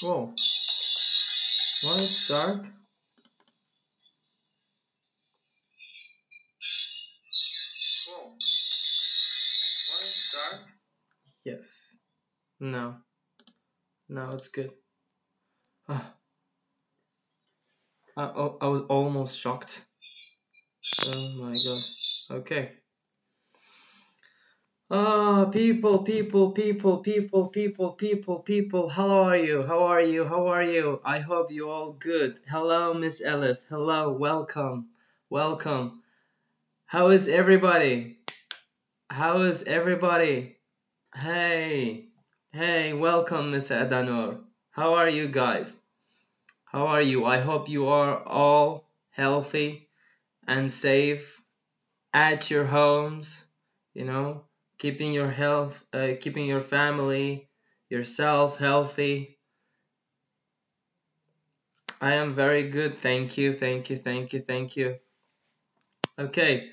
Whoa. Why it's dark? Whoa. Why it's dark? Yes. No. No, it's good. I was almost shocked. Oh my god. Okay. People. How are you? I hope you all good. Hello, Miss Elif. Hello, welcome. How is everybody? Hey, welcome, Miss Adanor. How are you guys? How are you? I hope you are all healthy and safe at your homes, keeping your health, keeping your family, yourself healthy. I am very good. Thank you. Okay,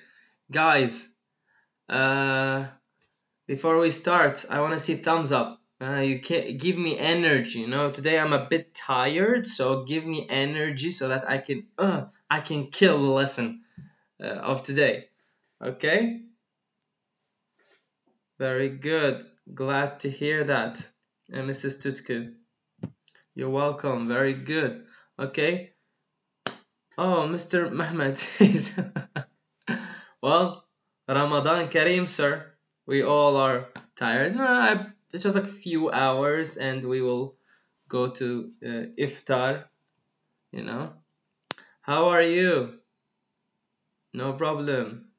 guys, before we start, I want to see thumbs up. You can give me energy. Today I'm a bit tired, so give me energy so that I can kill the lesson of today. Okay? Very good. Glad to hear that, Mrs. Tutku. You're welcome. Very good. Okay. Oh, Mr. Mehmet is well, Ramadan Kareem, sir. We all are tired. No, it's just like a few hours and we will go to iftar, How are you? No problem.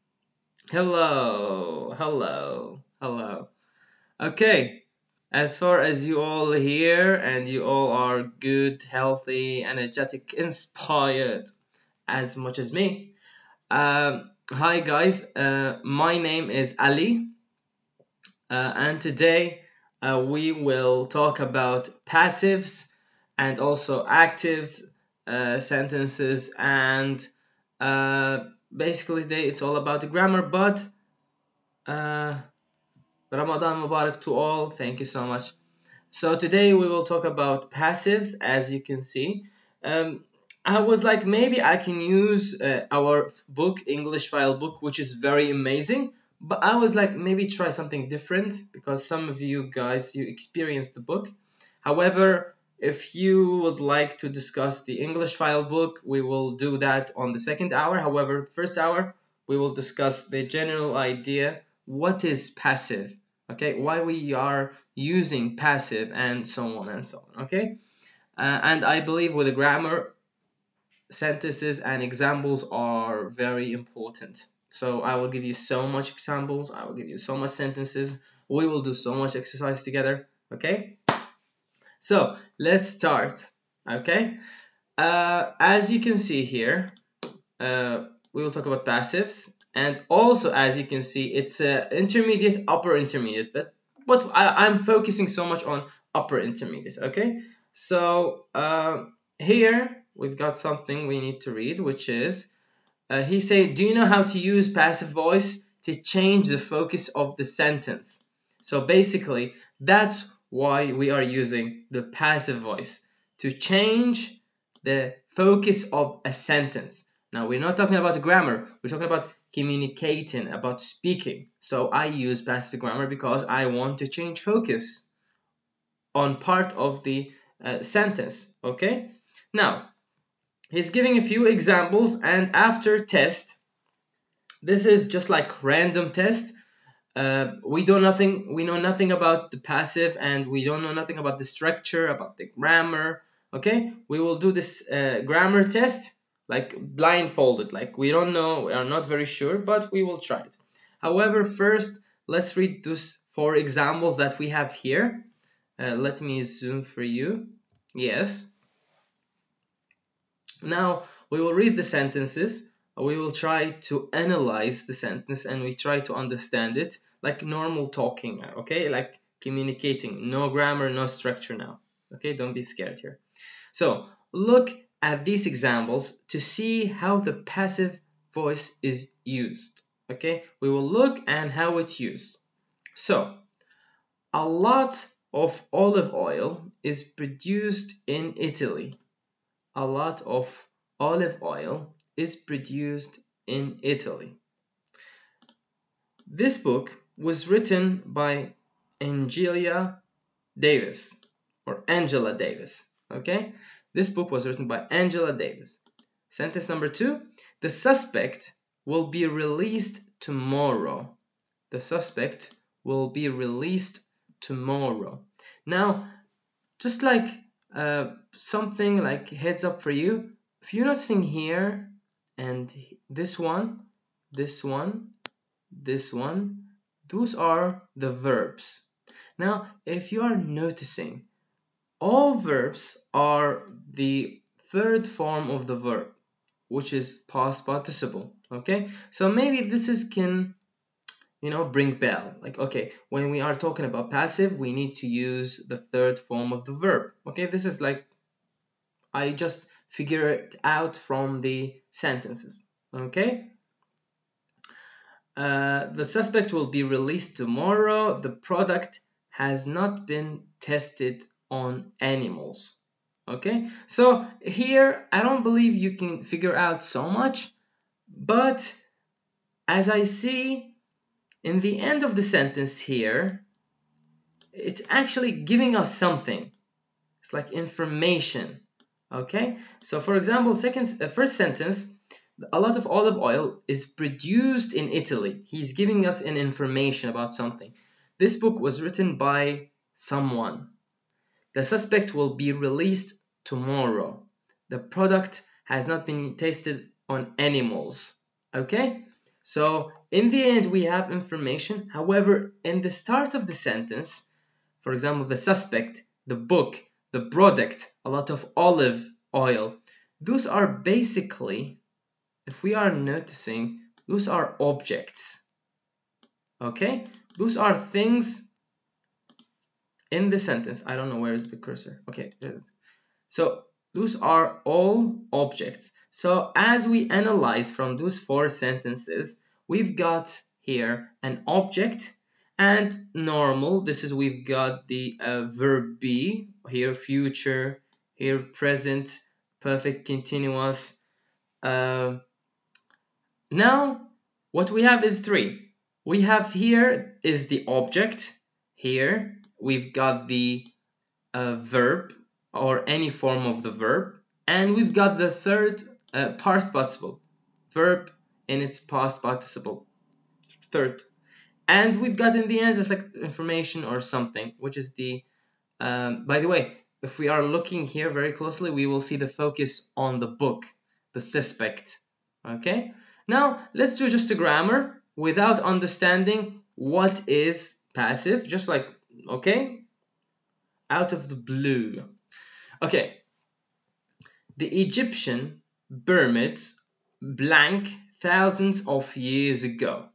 Hello. Okay, as far as you all here and you all are good, healthy, energetic, inspired as much as me. Hi guys, my name is Ali, and today we will talk about passives and also actives, sentences, and basically today it's all about the grammar, but Ramadan Mubarak to all. Thank you so much. So today we will talk about passives, as you can see. I was like, maybe I can use our book, English file book, which is very amazing. But I was like, maybe try something different because some of you guys, you experienced the book. However, if you would like to discuss the English file book, we will do that on the second hour. However, the first hour, we will discuss the general idea. What is passive? Okay, why we are using passive and so on and so on. Okay, and I believe with the grammar, sentences and examples are very important. So I will give you so much examples, I will give you so much sentences, we will do so much exercise together. Okay, so let's start. Okay, as you can see here, we will talk about passives, and also as you can see, it's intermediate, upper intermediate, but I'm focusing so much on upper intermediate. Okay, so here we've got something we need to read, which is he said, do you know how to use passive voice to change the focus of the sentence? So basically that's why we are using the passive voice, to change the focus of a sentence. Now we're not talking about grammar, we're talking about communicating, about speaking. So I use passive grammar because I want to change focus on part of the sentence. Okay, now he's giving a few examples, and after test, this is just like random test. We know nothing about the passive, and we don't know nothing about the structure, about the grammar. Okay, we will do this grammar test like blindfolded, like we don't know, we are not very sure, but we will try it. However, first let's read those 4 examples that we have here. Let me zoom for you. Yes. Now we will read the sentences, we will try to analyze the sentence, and we try to understand it like normal talking. Okay, like communicating, no grammar, no structure now. Okay, don't be scared here. So look at these examples to see how the passive voice is used. Okay, we will look and how it's used. So a lot of olive oil is produced in Italy. A lot of olive oil is produced in Italy. This book was written by Angela Davis. Okay? This book was written by Angela Davis. Sentence number 2. The suspect will be released tomorrow. The suspect will be released tomorrow. Now, just like something like heads up for you, if you're noticing here and this one, those are the verbs. Now, if you are noticing, all verbs are the third form of the verb, which is past participle. Okay, so maybe this can bring bell, like, okay, when we are talking about passive, we need to use the third form of the verb. Okay, this is like I just figure it out from the sentences. Okay, the suspect will be released tomorrow. The product has not been tested on animals. Okay, so here I don't believe you can figure out so much, but as I see in the end of the sentence here, it's actually giving us something. It's like information. Okay, so for example, first sentence, a lot of olive oil is produced in Italy. He's giving us an information about something. This book was written by someone. The suspect will be released tomorrow. The product has not been tested on animals. Okay, so in the end we have information. However, in the start of the sentence, for example, the suspect, the book, the product, a lot of olive oil, those are basically, if we are noticing, those are objects. Okay, those are things in the sentence. I don't know where is the cursor. Okay, so those are all objects. So as we analyze from those 4 sentences, we've got here an object and normal. This is, we've got the verb be, here future, here present, perfect continuous. Now what we have is 3. We have here is the object. Here we've got the verb or any form of the verb, and we've got the third past participle, verb in its past participle, third, and we've got in the end just like information or something, which is the by the way, if we are looking here very closely, we will see the focus on the book, the suspect. Okay, now let's do just a grammar without understanding what is passive, just like, okay, out of the blue. Okay, the Egyptian pyramids blank thousands of years ago.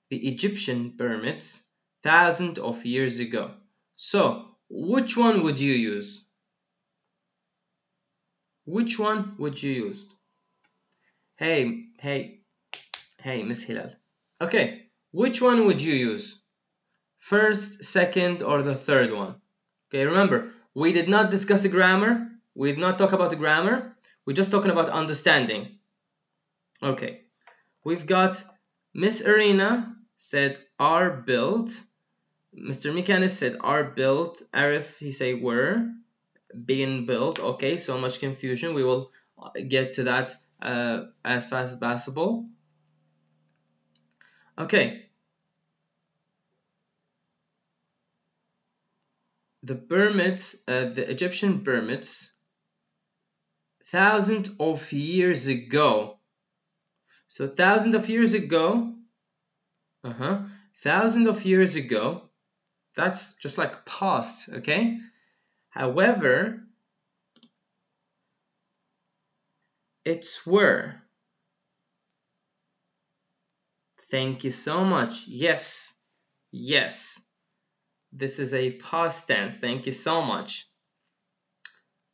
The Egyptian pyramids thousands of years ago. So which one would you use? Which one would you use? Hey, Miss Hilal. Okay, which one would you use? First, second, or the third one? Okay, remember, we did not discuss the grammar. We did not talk about the grammar. We're just talking about understanding. Okay, we've got Miss Arena said are built. Mr. Mikanis said are built. Arif, he say were being built. Okay, so much confusion. We will get to that as fast as possible. Okay. The pyramids, the Egyptian pyramids, thousands of years ago. So thousands of years ago, thousands of years ago, that's just like past, okay? However, it's were. Thank you so much. Yes, yes. This is a past tense. Thank you so much.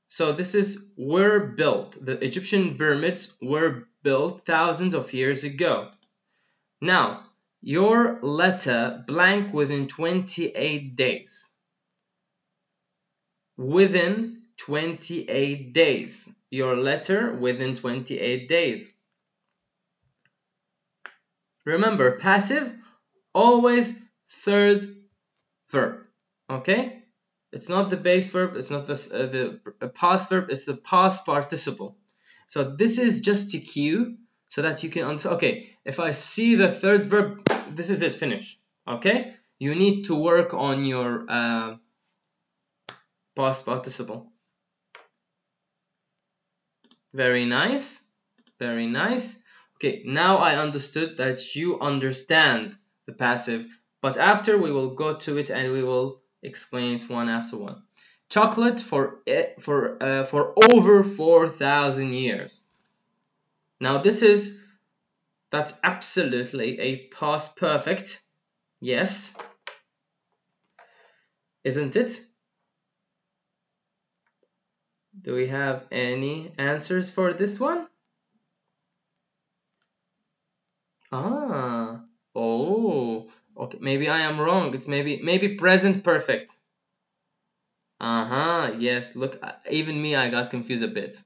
So this is were built. The Egyptian pyramids were built thousands of years ago. Now, your letter blank within 28 days. within 28 days. Your letter within 28 days. Remember, passive, always third verb. Okay? It's not the base verb, it's not the past verb, it's the past participle. So this is just to cue so that you can understand. Okay, if I see the third verb, this is it, finish. Okay? You need to work on your past participle. Very nice. Very nice. Okay, now I understood that you understand the passive, but after we will go to it and we will explain it one after one. Chocolate for over 4,000 years. Now that's absolutely a past perfect. Yes. Isn't it? Do we have any answers for this one? Ah, oh, okay. Maybe I am wrong. It's maybe present perfect. Yes. Look, even me, I got confused a bit.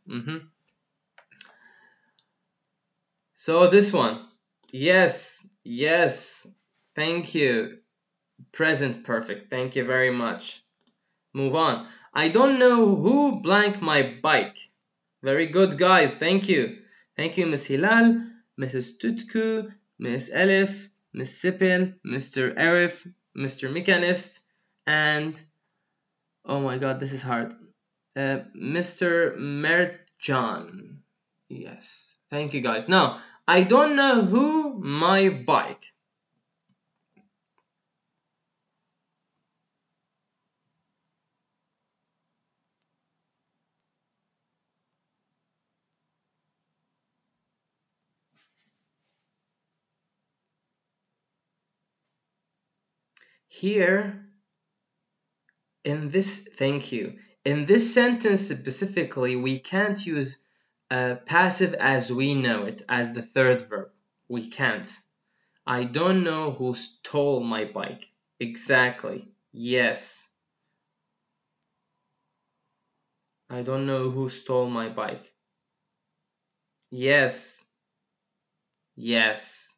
So this one, yes. Thank you. Present perfect. Thank you very much. Move on. I don't know who blank my bike. Very good, guys. Thank you. Thank you, Miss Hilal, Mrs. Tutku, Miss Elif, Miss Sipil, Mr. Arif, Mr. Mechanist, and oh my god, this is hard. Mr. Mertjan. Yes. Thank you, guys. Now, I don't know who my bike. Here, in this, thank you. In this sentence specifically, we can't use passive as we know it, as the third verb. We can't. I don't know who stole my bike. Exactly. Yes. I don't know who stole my bike. Yes. Yes.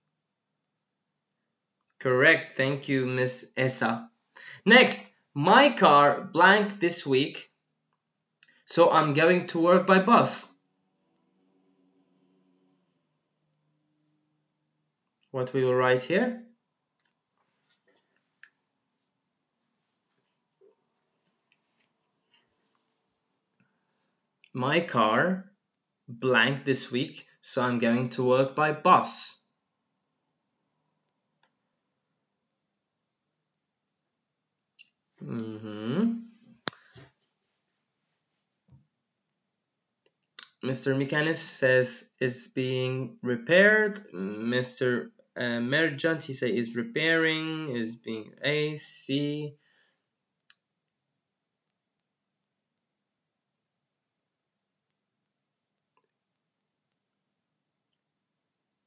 Correct. Thank you, Miss Esa. Next, my car blank this week, so I'm going to work by bus. What we will write here? My car blank this week, so I'm going to work by bus. Mr. Mechanist says it's being repaired. Mr. Merchant, he says is repairing, is being A, C.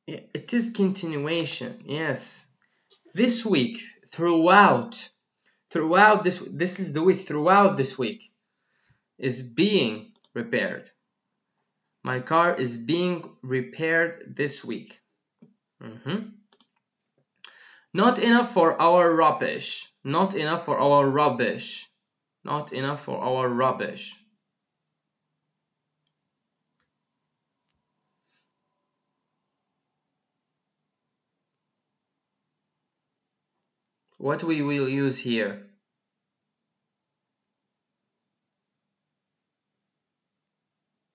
Yeah, it is continuation, yes. This week, throughout this is the week, throughout this week is being repaired. My car is being repaired this week. Not enough for our rubbish. Not enough for our rubbish. Not enough for our rubbish. What we will use here?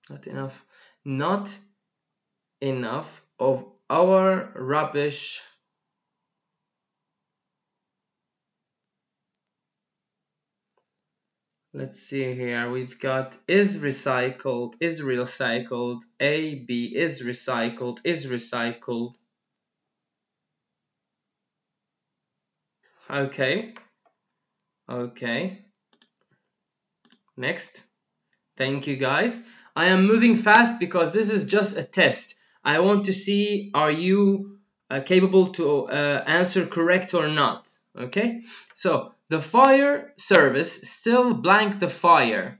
Not enough. Not enough of our rubbish. Let's see here. We've got is recycled, is recycled, A, B, is recycled, is recycled. Okay. Next. Thank you, guys. I am moving fast because this is just a test. I want to see, are you capable to answer correct or not? Okay. So The fire service still blank the fire.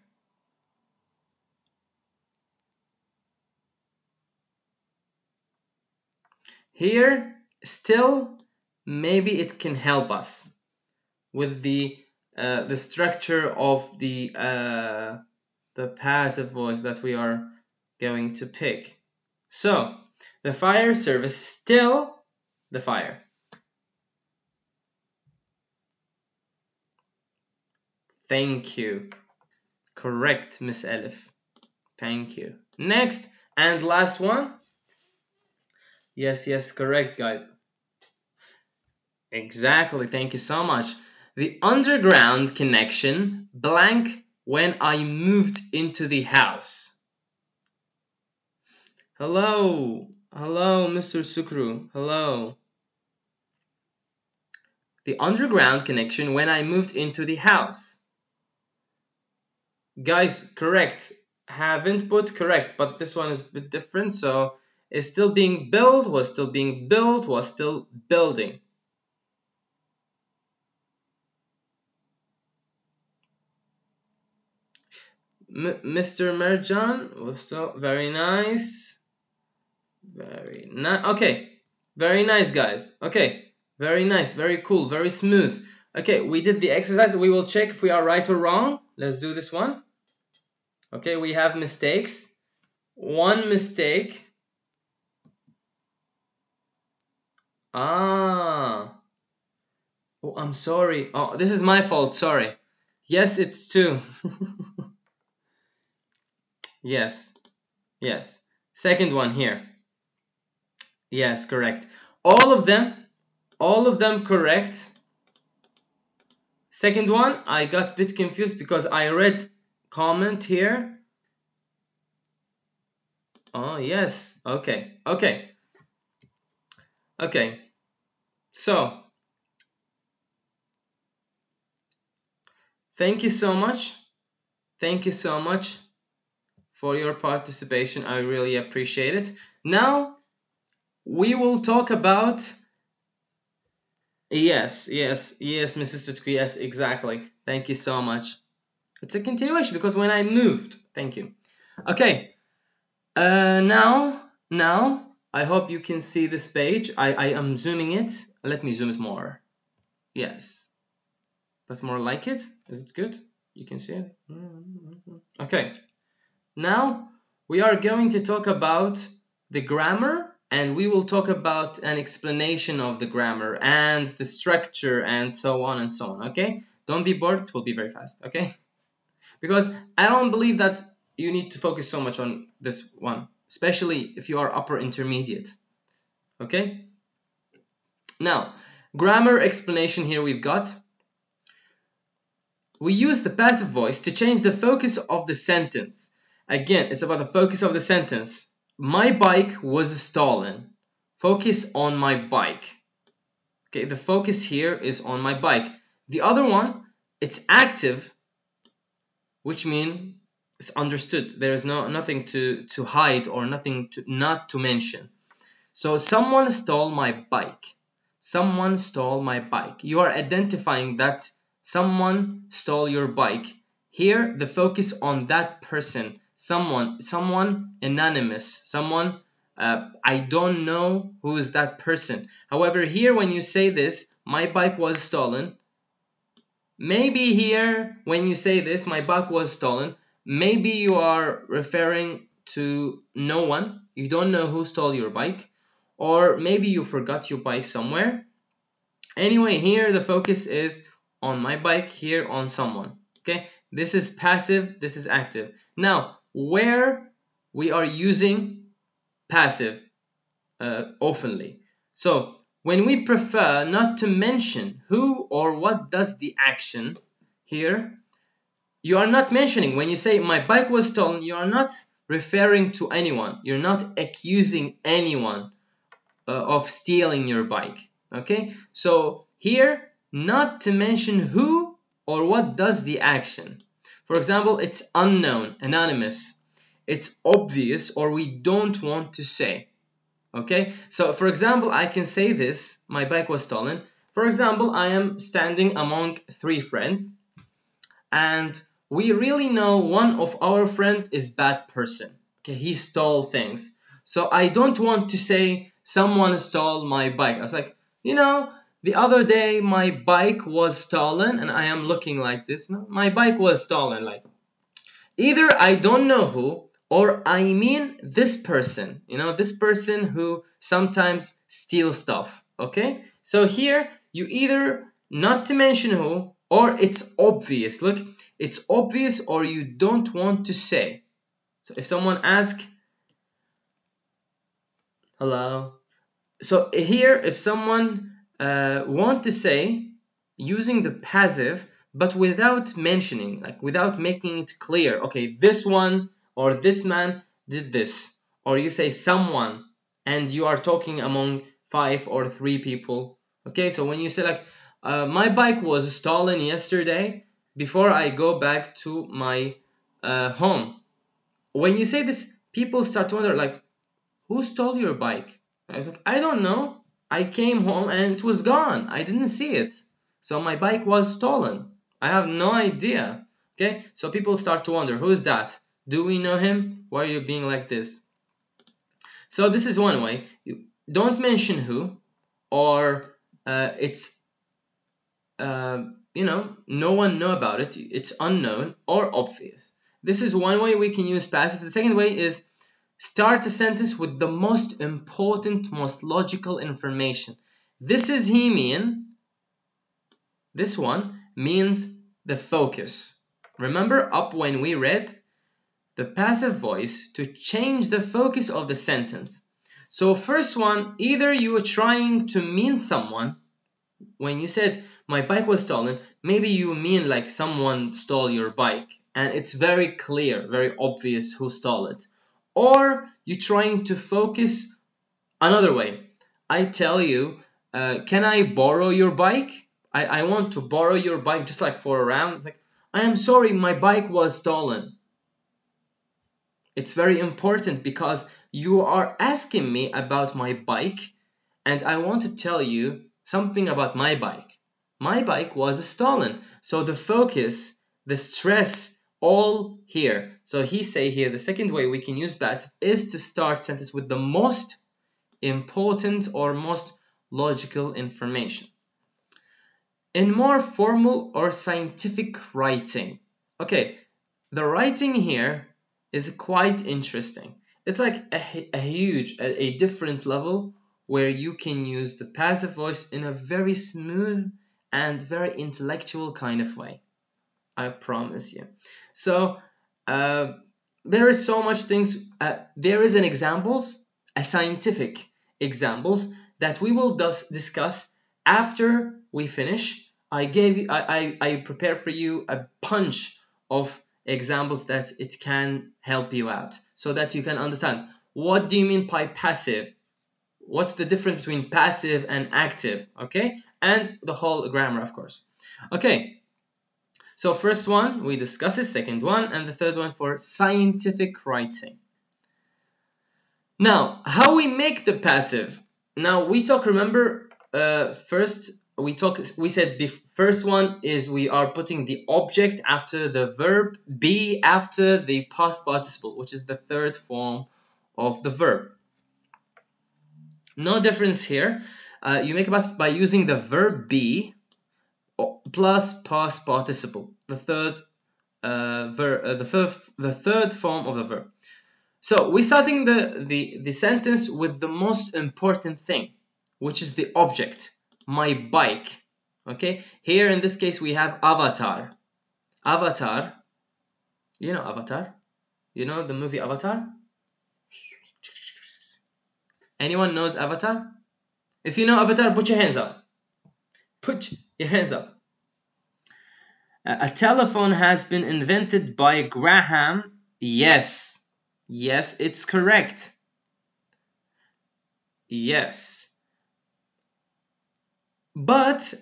Here, still, maybe it can help us with the structure of the passive voice that we are going to pick. So, the fire service still the fire. Thank you. Correct, Miss Elif. Thank you. Next and last one. Yes, correct, guys. Exactly, thank you so much. The underground connection blank when I moved into the house. Hello, Mr. Sukru. Hello. The underground connection when I moved into the house. Guys, correct. Haven't put correct, but this one is a bit different. So it's still being built, was still being built, was still building. Mr. Merjan was so very nice. Very nice. Okay, very nice, guys. Okay, very nice, very cool, very smooth. Okay, we did the exercise. We will check if we are right or wrong. Let's do this one. Okay, we have mistakes. One mistake. Ah. Oh, I'm sorry. Oh, this is my fault. Sorry. Yes, it's two. Yes. Second one here. Yes, correct. All of them correct. Second one, I got a bit confused because I read comment here. Oh, yes. Okay. So, thank you so much. Thank you so much for your participation. I really appreciate it. Now, we will talk about... Yes, Mrs. Tutku. Yes, exactly. Thank you so much. It's a continuation because when I moved... Thank you. Okay. Now, I hope you can see this page. I am zooming it. Let me zoom it more. Yes. That's more like it. Is it good? You can see it? Okay. Now, we are going to talk about the grammar, and we will talk about an explanation of the grammar and the structure and so on and so on, okay? Don't be bored, it will be very fast, okay? Because I don't believe that you need to focus so much on this one, especially if you are upper intermediate, okay? Now, grammar explanation here we've got. We use the passive voice to change the focus of the sentence. Again, it's about the focus of the sentence. My bike was stolen. Focus on my bike. Okay, the focus here is on my bike. The other one, it's active, which means it's understood. There is nothing to hide or nothing not to mention. So someone stole my bike. Someone stole my bike. You are identifying that someone stole your bike. Here, the focus on that person. Someone anonymous. Someone, I don't know who is that person. However, here when you say this, my bike was stolen. Maybe here, when you say this, my bike was stolen, maybe you are referring to no one. You don't know who stole your bike. Or maybe you forgot your bike somewhere. Anyway, here the focus is on my bike, here on someone. Okay, this is passive, this is active. Now, where we are using passive oftenly. So, when we prefer not to mention who or what does the action, here, you are not mentioning. When you say my bike was stolen, you are not referring to anyone. You're not accusing anyone of stealing your bike. Okay, so here, not to mention who or what does the action. For example, it's unknown, anonymous. It's obvious, or we don't want to say. Okay, so for example, I can say this, my bike was stolen, For example, I am standing among 3 friends, and we really know one of our friend is bad person. Okay, he stole things. So I don't want to say someone stole my bike. I was like, you know, the other day my bike was stolen, and I am looking like this. No, my bike was stolen. Like, either I don't know who, or I mean this person. You know, this person who sometimes steals stuff. Okay, so here you either not to mention who, or it's obvious. Look, it's obvious, or you don't want to say. So if someone asks, hello. So here, if someone want to say, using the passive, but without mentioning, like without making it clear, okay, this one or this man did this. Or you say someone, and you are talking among 5 or 3 people. Okay, so when you say like, my bike was stolen yesterday before I go back to my home. When you say this, people start to wonder, like, who stole your bike? I was like, I don't know. I came home and it was gone. I didn't see it. So my bike was stolen. I have no idea. Okay, so people start to wonder, who is that? Do we know him? Why are you being like this? So this is one way. You don't mention who, or it's you know, no one know about it. It's unknown or obvious. This is one way we can use passive. The second way is start a sentence with the most important, most logical information. This is he mean. This one means the focus. Remember up when we read the passive voice to change the focus of the sentence. So first one, either you are trying to mean someone. When you said my bike was stolen, maybe you mean like someone stole your bike, and it's very clear, very obvious who stole it. Or you're trying to focus another way. I tell you, can I borrow your bike? I want to borrow your bike just like for a round. It's like, I am sorry, my bike was stolen. It's very important because you are asking me about my bike, and I want to tell you something about my bike. My bike was stolen. So the focus, the stress, all here. So he say here, the second way we can use passive is to start sentence with the most important or most logical information. In more formal or scientific writing. Okay, the writing here is quite interesting. It's like a different level where you can use the passive voice in a very smooth and very intellectual kind of way. I promise you. So there is so much things. There is an examples, a scientific examples that we will discuss after we finish. I prepared for you a bunch of examples that it can help you out so that you can understand what do you mean by passive, what's the difference between passive and active, okay, and the whole grammar, of course. Okay, so first one we discussed it, second one, and the third one for scientific writing. Now, how we make the passive. Now we talk, remember, first we said the first one is we are putting the object after the verb, be after the past participle, which is the third form of the verb. No difference here. You make a passive by using the verb be plus past participle, the third form of the verb. So we're starting the sentence with the most important thing, which is the object, my bike. Okay, here in this case we have avatar. Avatar, you know Avatar? You know the movie Avatar? Anyone knows Avatar? If you know Avatar, put your hands up. Put your hands up. A telephone has been invented by Graham. Yes. Yes, it's correct. Yes. But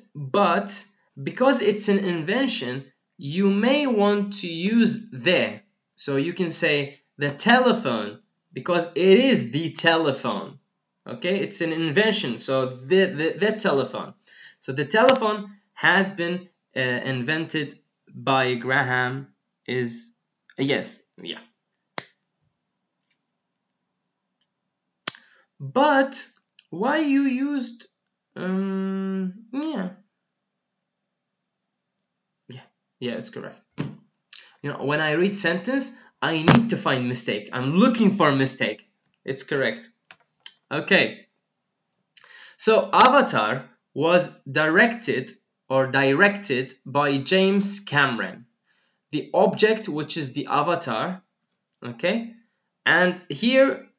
because it's an invention, you may want to use the. So you can say the telephone because it is the telephone. Okay, it's an invention, so the telephone. So the telephone has been invented by Graham is a yes. Yeah. But why you used yeah, it's correct. You know, when I read sentence, I need to find mistake. I'm looking for mistake. It's correct. Okay. So Avatar was directed by James Cameron. The object, which is the avatar, okay? And here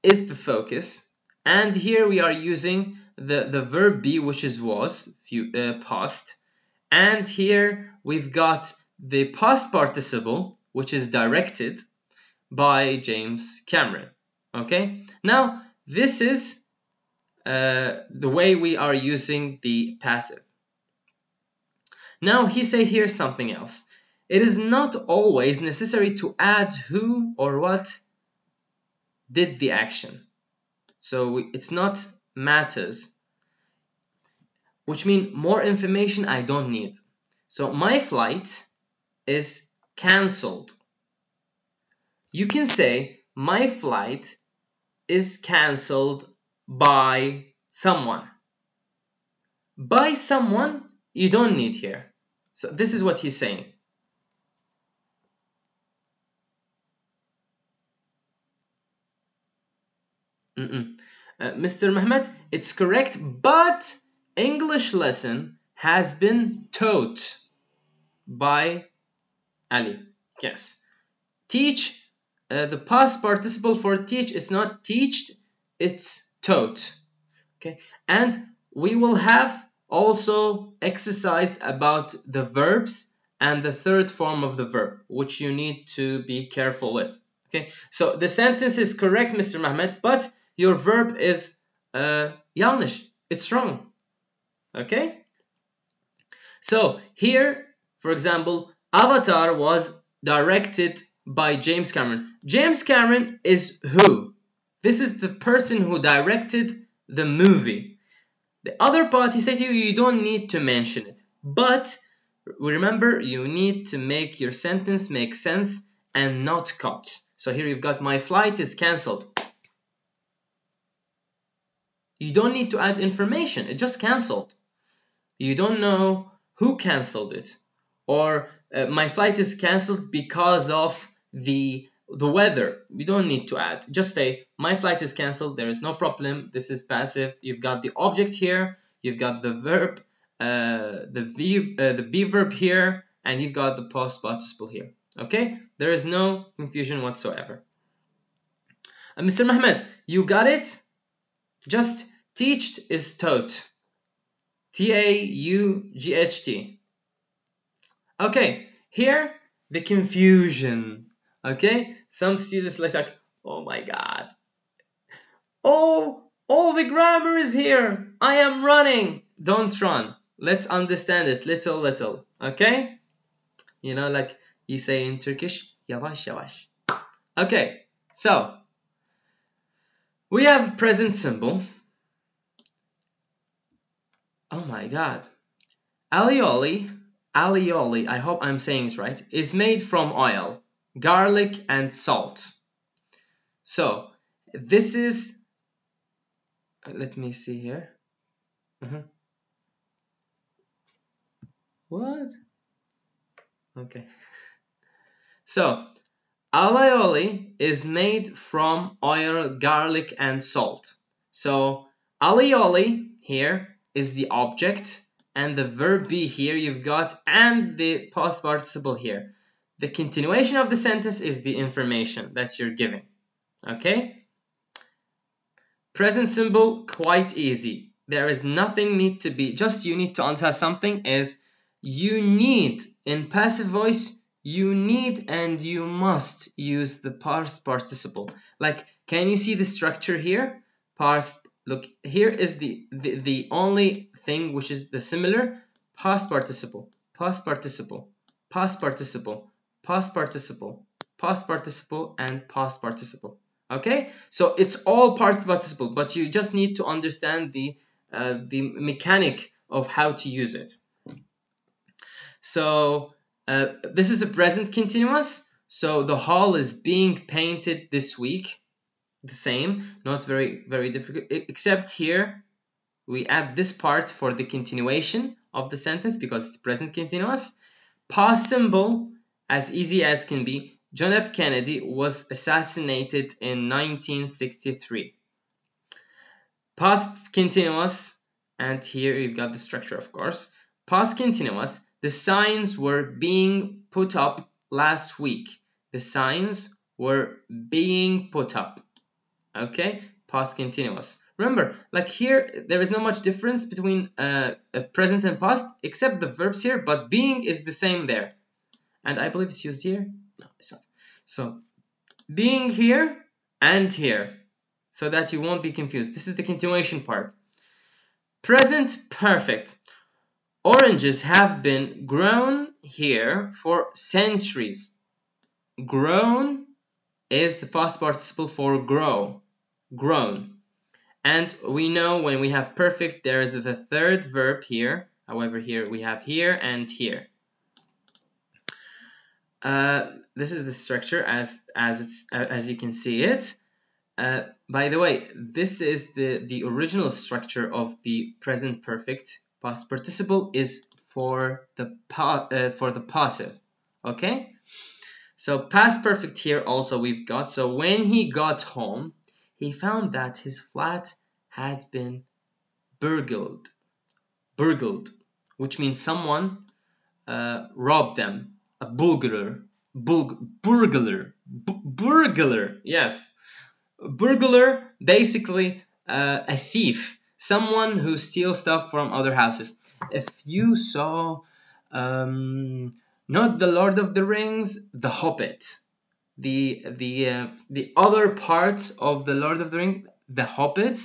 is the focus. And here we are using the verb be, which is was, past. And here we've got the past participle, which is directed by James Cameron. Okay? Now, this is the way we are using the passive. Now, he say here something else. It is not always necessary to add who or what did the action. So it's not matters, which means more information I don't need. So my flight is cancelled. You can say my flight is cancelled by someone. By someone, you don't need here. So this is what he's saying. Mr. Mehmet, it's correct, but English lesson has been taught by Ali. Yes. Teach, the past participle for teach is not teached, it's taught. Okay, and we will have also exercise about the verbs and the third form of the verb, which you need to be careful with. Okay, so the sentence is correct, Mr. Mehmet, but your verb is yanlış. It's wrong. Okay? So here, for example, Avatar was directed by James Cameron. James Cameron is who? This is the person who directed the movie. The other part, he said to you, you don't need to mention it. But remember, you need to make your sentence make sense and not cut. So here you've got my flight is cancelled. You don't need to add information. It just cancelled. You don't know who cancelled it. Or my flight is cancelled because of the weather. We don't need to add. Just say my flight is cancelled. There is no problem. This is passive. You've got the object here. You've got the verb, the be verb here, and you've got the past participle here. Okay? There is no confusion whatsoever. Mr. Mehmet, you got it? Just teached is taught. T-A-U-G-H-T. Okay, here the confusion. Okay, some students like, oh my god. Oh, all the grammar is here. I am running. Don't run. Let's understand it little. Okay? You know, like you say in Turkish, yavaş yavaş. Okay, so we have present simple. Oh my god. Alioli, I hope I'm saying it right, is made from oil, garlic and salt. So this is, let me see here. What? Okay. So alioli is made from oil, garlic and salt. So alioli here is the object, and the verb be here you've got, and the past participle here. The continuation of the sentence is the information that you're giving. Okay? Present simple, quite easy. There is nothing need to be, just you need to answer something is you need, in passive voice, you need and you must use the past participle. Like, can you see the structure here? Past, look, here is the only thing which is the similar past participle, past participle, past participle, past participle, past participle, and past participle. Okay, so it's all past participle, but you just need to understand the mechanic of how to use it. So this is a present continuous. So the hall is being painted this week. The same, not very difficult, except here we add this part for the continuation of the sentence because it's present continuous. Past simple, as easy as can be. John F. Kennedy was assassinated in 1963. Past continuous, and here you've got the structure, of course. Past continuous, the signs were being put up last week. The signs were being put up. Okay, past continuous. Remember, like here, there is not much difference between present and past, except the verbs here, but being is the same there. And I believe it's used here. No, it's not. So, being here and here, so that you won't be confused. This is the continuation part. Present perfect. Oranges have been grown here for centuries. Grown is the past participle for grow. Grown. And we know when we have perfect, there is the third verb here. However, here we have here and here. This is the structure as you can see it. By the way, this is the original structure of the present perfect. Past participle is for the passive. Okay. So past perfect here also we've got. So when he got home, he found that his flat had been burgled. Burgled, which means someone robbed them. A burglar. Burglar. Yes. Burglar, basically a thief. Someone who steals stuff from other houses. If you saw not the Lord of the Rings, the Hobbit. The other parts of the Lord of the Rings, the Hobbit,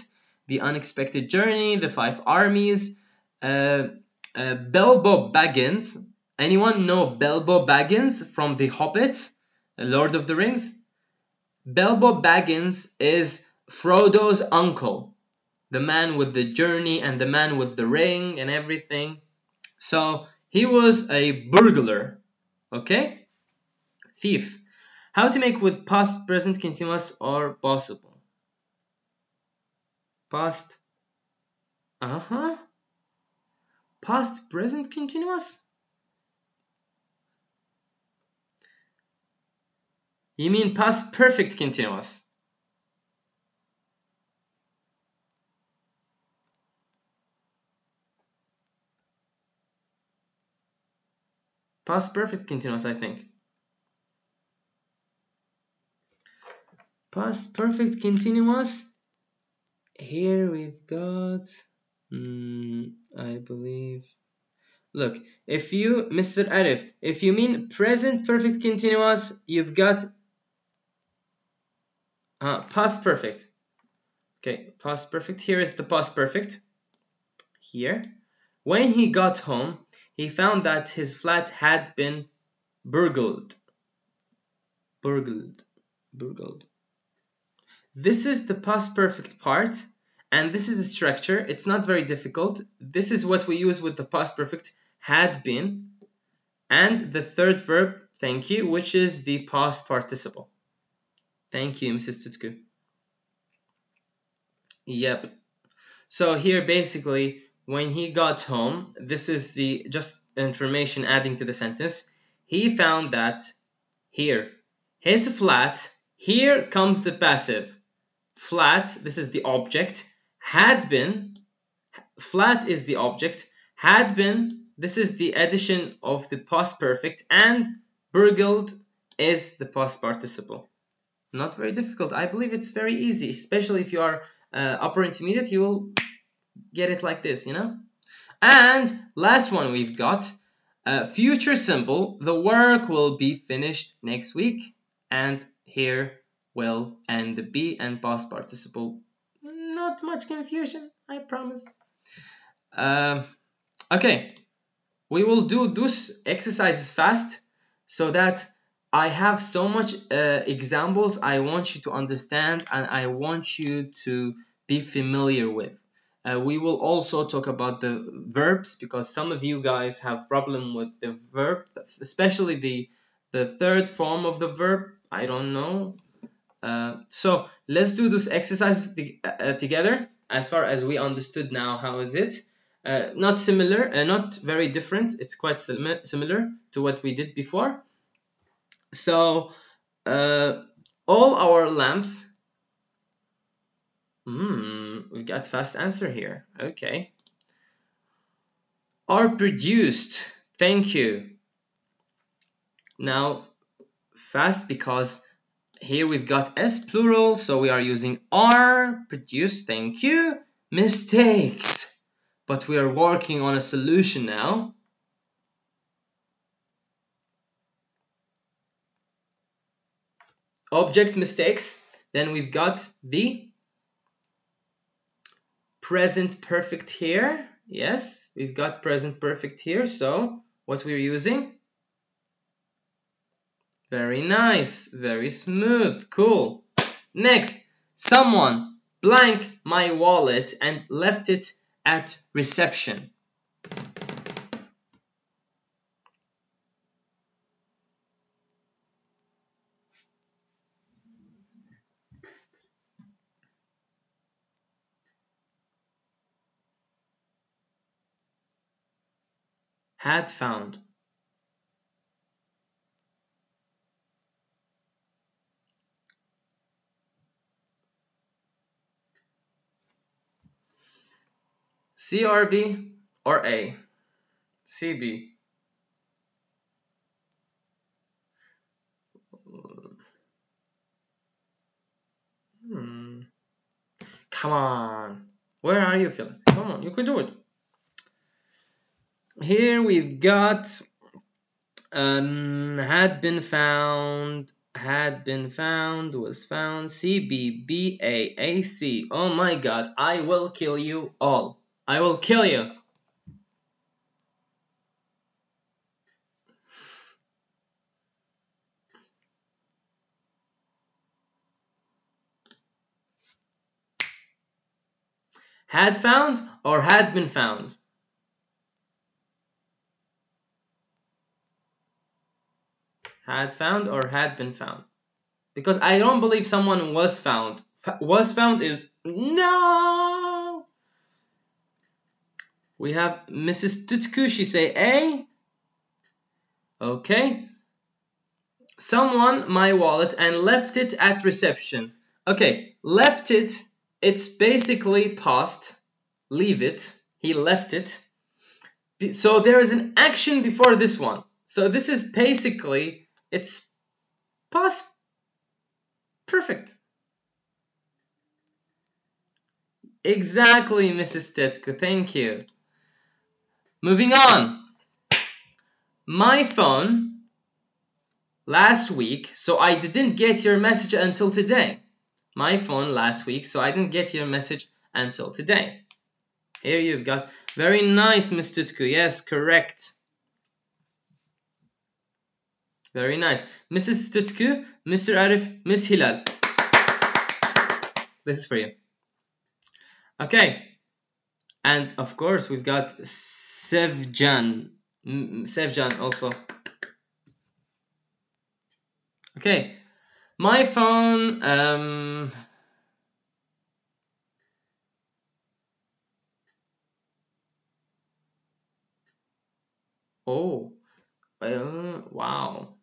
the Unexpected Journey, the Five Armies, Bilbo Baggins. Anyone know Bilbo Baggins from the Hobbit, Lord of the Rings? Bilbo Baggins is Frodo's uncle, the man with the journey and the man with the ring and everything. So he was a burglar, okay? Thief. How to make with past, present, continuous, or possible? Past. Past, present, continuous? You mean past perfect continuous? Past perfect continuous, I think. Past perfect continuous. Here we've got, I believe. Look, if you, Mr. Arif, if you mean present perfect continuous, you've got past perfect. Okay, past perfect. Here is the past perfect. Here. When he got home, he found that his flat had been burgled. Burgled. This is the past perfect part, and this is the structure. It's not very difficult. This is what we use with the past perfect, had been, and the third verb, thank you, which is the past participle. Thank you, Mrs. Tutku. Yep. So here, basically, when he got home, this is the just information adding to the sentence. He found that here, his flat, here comes the passive. Flat, this is the object, had been, flat is the object, had been, this is the addition of the past perfect, and burgled is the past participle. Not very difficult. I believe it's very easy, especially if you are upper intermediate, you will get it like this, you know? And last one we've got, future simple, the work will be finished next week, and here will and the be and past participle. Not much confusion, I promise. Okay, we will do those exercises fast so that I have so much examples I want you to understand and I want you to be familiar with. We will also talk about the verbs, because some of you guys have problem with the verb, especially the third form of the verb. I don't know. So let's do this exercise together. As far as we understood now, how is it? Not similar, not very different. It's quite similar to what we did before. So all our lamps. We got fast answer here. Okay. Are produced. Thank you. Now fast, because here we've got S plural, so we are using are produced. Thank you. Mistakes. But we are working on a solution now. Object mistakes. Then we've got the present perfect here. Yes, we've got present perfect here. So what we're using? Very nice, very smooth, cool. Next, someone blank my wallet and left it at reception. Had found. CRB or A? CB. Come on. Where are you, Phyllis? Come on, you can do it. Here we've got had been found, was found, CBBAAC. Oh my god, I will kill you all. I will kill you. Had found or had been found? Had found or had been found? Because I don't believe someone was found. Was found is no. We have Mrs. Tutku. She say A. Okay. Someone my wallet and left it at reception. Okay, left it. It's basically past. Leave it. He left it. So there is an action before this one. So this is basically, it's past perfect. Exactly, Mrs. Tetku. Thank you. Moving on. My phone last week, so I didn't get your message until today. My phone last week, so I didn't get your message until today. Here you've got, very nice, Ms. Tutku. Yes, correct. Very nice. Mrs. Tutku, Mr. Arif, Miss Hilal. This is for you. Okay. And of course, we've got Sevjan. Sevjan also. Okay. My phone, oh, wow.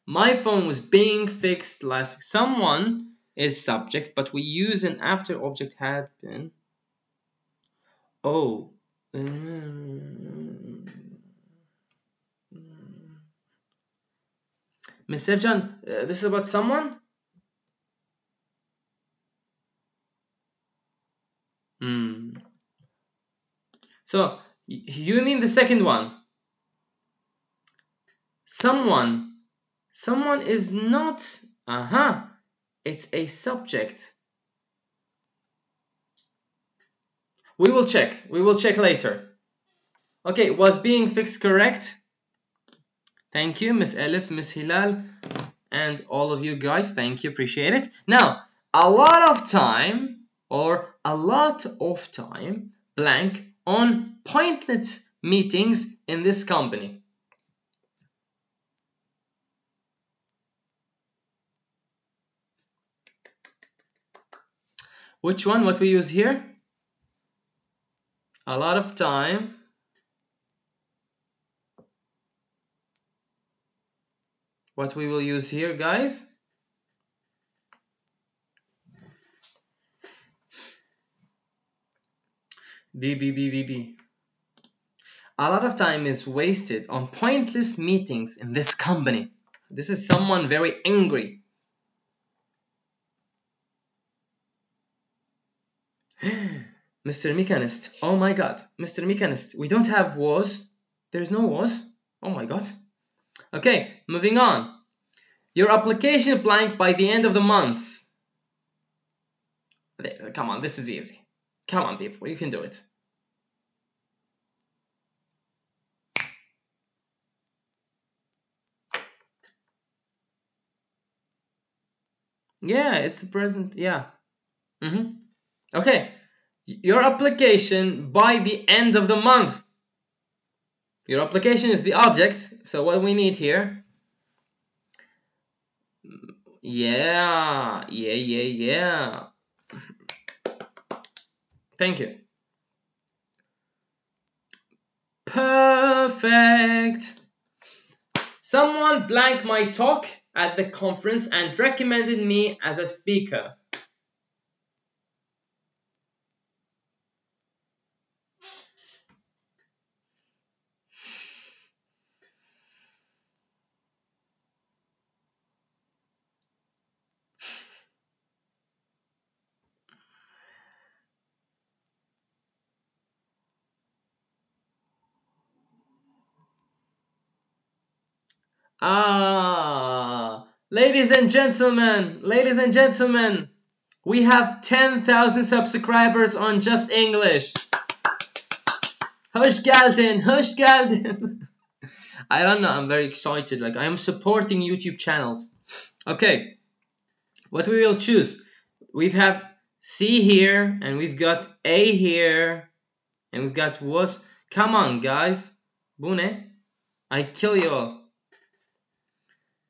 My phone was being fixed last week. Someone is subject, but we use an after object had been. Oh. Ms. Sevjan, this is about someone? So, you mean the second one? Someone. Someone is not. It's a subject. We will check. We will check later. Okay, was being fixed correct? Thank you, Miss Elif, Miss Hilal, and all of you guys. Thank you, appreciate it. Now, a lot of time or a lot of time blank on pointless meetings in this company. Which one? What we use here? A lot of time. What we will use here, guys? B. A lot of time is wasted on pointless meetings in this company. This is someone very angry. Mr. Mechanist. Oh my god. Mr. Mechanist. We don't have was. There's no was. Oh my god. Okay, moving on. Your application blank by the end of the month. Come on, this is easy. Come on, people. You can do it. Yeah, it's the present. Yeah. Okay. Your application by the end of the month. Your application is the object. So what we need here. Yeah. Thank you. Perfect. Someone blanked my talk at the conference and recommended me as a speaker. Ladies and gentlemen, we have 10,000 subscribers on Justenglish. Hoş geldin. I don't know, I'm very excited. Like, I am supporting YouTube channels. Okay, what we will choose? We have C here, and we've got A here, and we've got was. Come on, guys. Bu ne? I kill you all.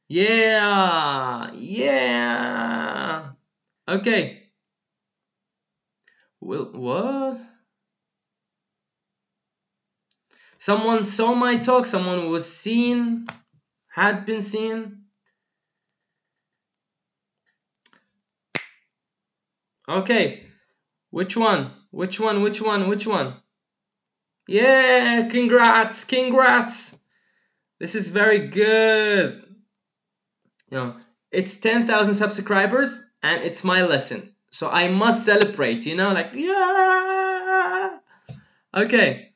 Yeah. Okay. Well, what? Someone saw my talk. Someone was seen. Had been seen. Okay. Which one? Yeah, congrats. This is very good. You know, it's 10,000 subscribers and it's my lesson. So I must celebrate, you know, like, yeah. Okay.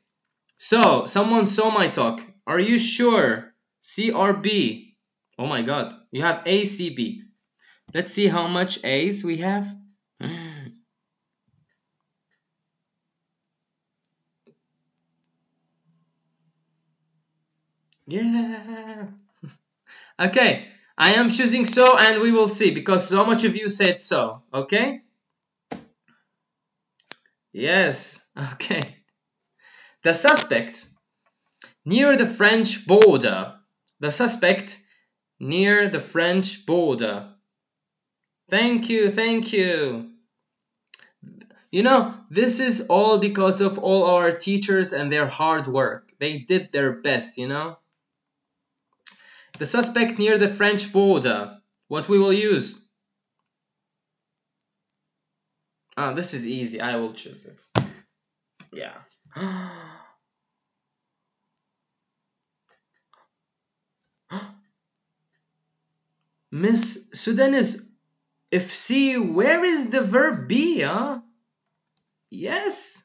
So, someone saw my talk. Are you sure? C or B? Oh my god. You have A, C, B. Let's see how much A's we have. Yeah. Okay. I am choosing so and we will see because so much of you said so. Okay? Yes. Okay. The suspect near the French border. The suspect near the French border. Thank you. You know, this is all because of all our teachers and their hard work. They did their best, you know. The suspect near the French border. What we will use? Ah, this is easy. I will choose it. Yeah. Miss Sudanis, if C, where is the verb be, huh? Yes.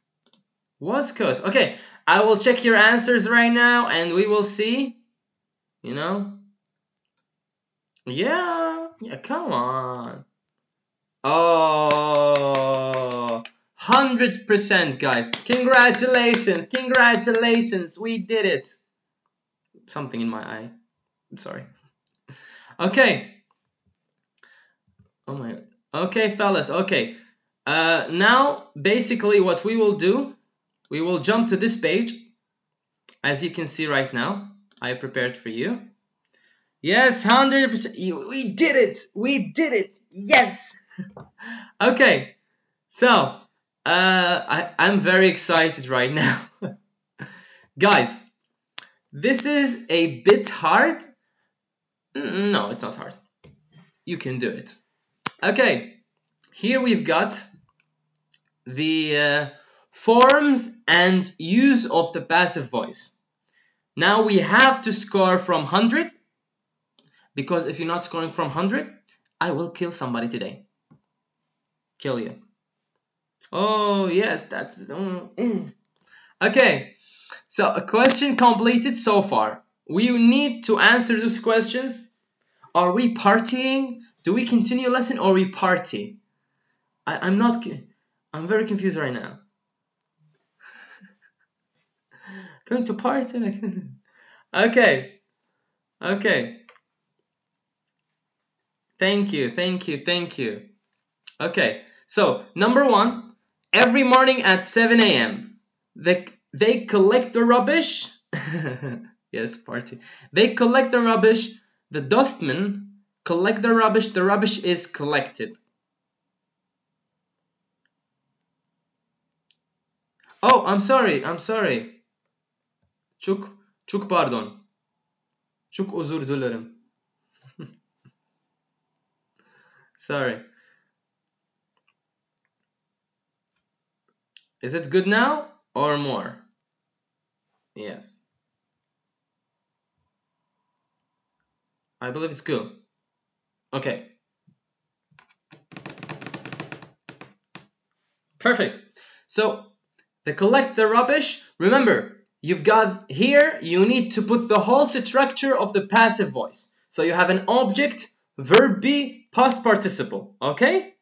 Was code. Okay, I will check your answers right now and we will see. You know? Yeah, come on. Oh, 100%, guys. Congratulations. We did it. Something in my eye. I'm sorry. Okay. Oh my god. Okay, fellas. Okay. Now, basically, what we will do, we will jump to this page. As you can see right now, I prepared for you. Yes, 100%. We did it. We did it. Yes. Okay. So, I'm very excited right now. Guys, this is a bit hard. No, it's not hard. You can do it. Okay. Here we've got the forms and use of the passive voice. Now we have to score from 100, because if you're not scoring from 100, I will kill somebody today. Kill you. Oh, yes, that's... Okay, so a question completed so far. We need to answer those questions. Are we partying? Do we continue lesson or we party? I'm very confused right now. Going to party? Okay. Okay. Thank you. Okay. So, number 1. Every morning at 7 a.m. They collect the rubbish. Yes, party. They collect the rubbish. The dustmen collect the rubbish. The rubbish is collected. Oh, I'm sorry. Çok pardon. Çok özür dilerim. Sorry. Is it good now or more? Yes. I believe it's good. Okay. Perfect. So, they collect the rubbish. Remember, you've got here, you need to put the whole structure of the passive voice. So you have an object, verb be, past participle. Okay?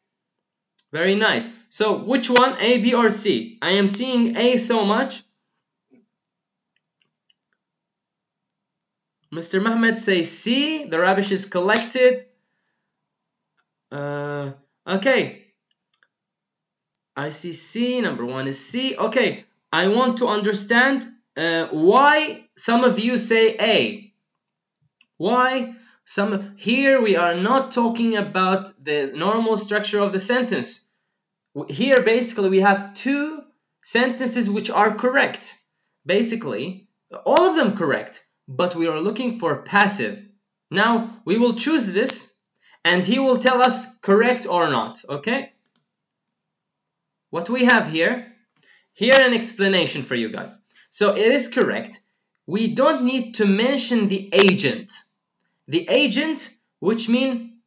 Very nice. So which one, A, B, or C? I am seeing A so much. Mr. Mehmet says C. The rubbish is collected. Okay. I see C. Number 1 is C. Okay. I want to understand why some of you say A. Why? Here we are not talking about the normal structure of the sentence. Here basically we have 2 sentences which are correct. Basically, all of them correct, but we are looking for passive. Now we will choose this and he will tell us correct or not, okay? What we have here an explanation for you guys. So it is correct. We don't need to mention the agent. The agent, which mean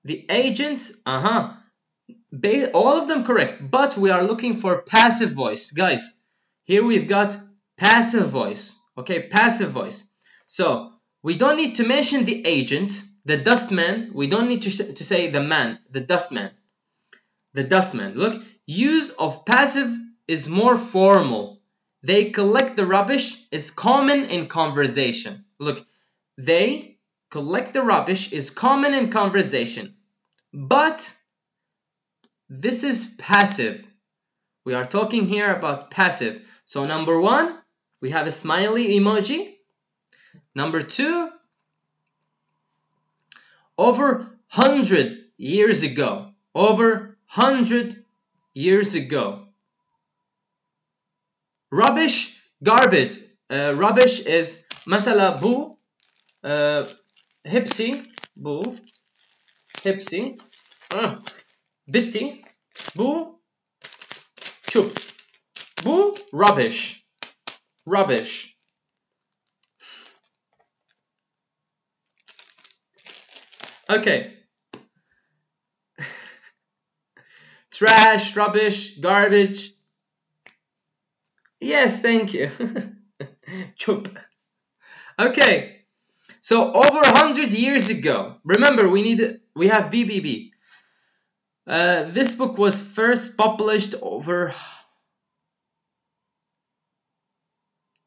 the agent, all of them correct, but we are looking for passive voice. Guys, here we've got passive voice, okay, passive voice. So we don't need to mention the agent, the dustman. We don't need to say the man, the dustman. The dustman. Look, use of passive is more formal. They collect the rubbish is common in conversation. Look, they collect the rubbish is common in conversation. But this is passive. We are talking here about passive. So number 1, we have a smiley emoji. Number 2, over 100 years ago. Over 100 years ago. Rubbish, garbage. Rubbish is mesela bu hepsi bu hepsi bitti bu çöp bu rubbish. Rubbish. Okay. Trash, rubbish, garbage. Yes, thank you. Çöp. Okay. So over 100 years ago. Remember, we have BBB. This book was first published over...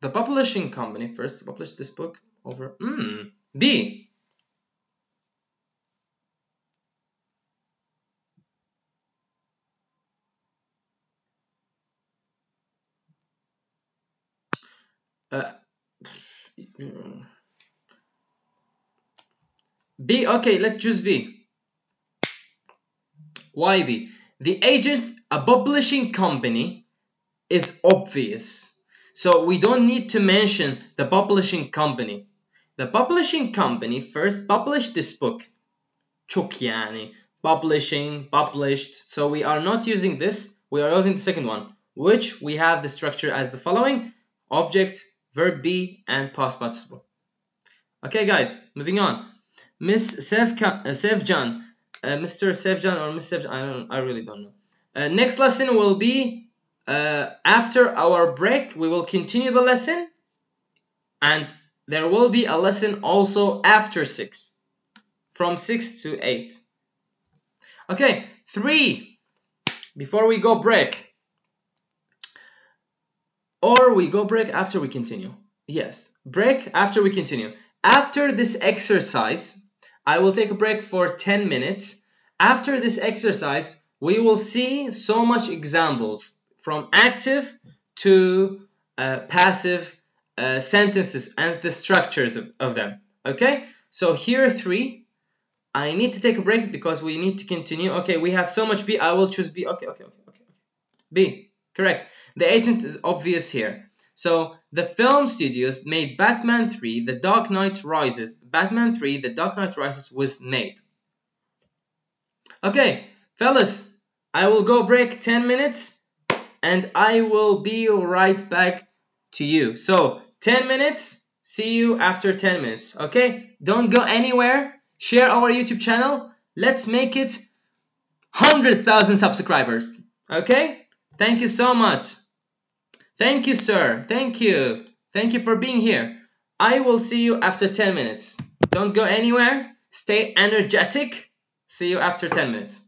The publishing company first published this book over... B. Uh, B. Okay, let's choose B. Why B? The agent, a publishing company, is obvious. So we don't need to mention the publishing company. The publishing company first published this book. Çok yani. Publishing, published. So we are not using this. We are using the second one, which we have the structure as the following: object, verb be, and past participle. Okay, guys, moving on. Miss Sevcan, Mr. Sevcan or Miss Sevcan, I really don't know. Next lesson will be after our break. We will continue the lesson, and there will be a lesson also after 6, from 6 to 8. Okay, 3. Before we go break, or we go break after we continue. Yes, break after we continue. After this exercise, I will take a break for 10 minutes. After this exercise, we will see so much examples from active to passive sentences and the structures of them. Okay, so here are 3. I need to take a break because we need to continue. Okay, we have so much B. I will choose B. Okay. B, correct. The agent is obvious here. So the film studios made Batman 3, The Dark Knight Rises. Batman 3, The Dark Knight Rises was made. Okay, fellas, I will go break 10 minutes and I will be right back to you. So 10 minutes, see you after 10 minutes. Okay, don't go anywhere. Share our YouTube channel. Let's make it 100,000 subscribers. Okay, thank you so much. Thank you, sir. Thank you. Thank you for being here. I will see you after 10 minutes. Don't go anywhere. Stay energetic. See you after 10 minutes.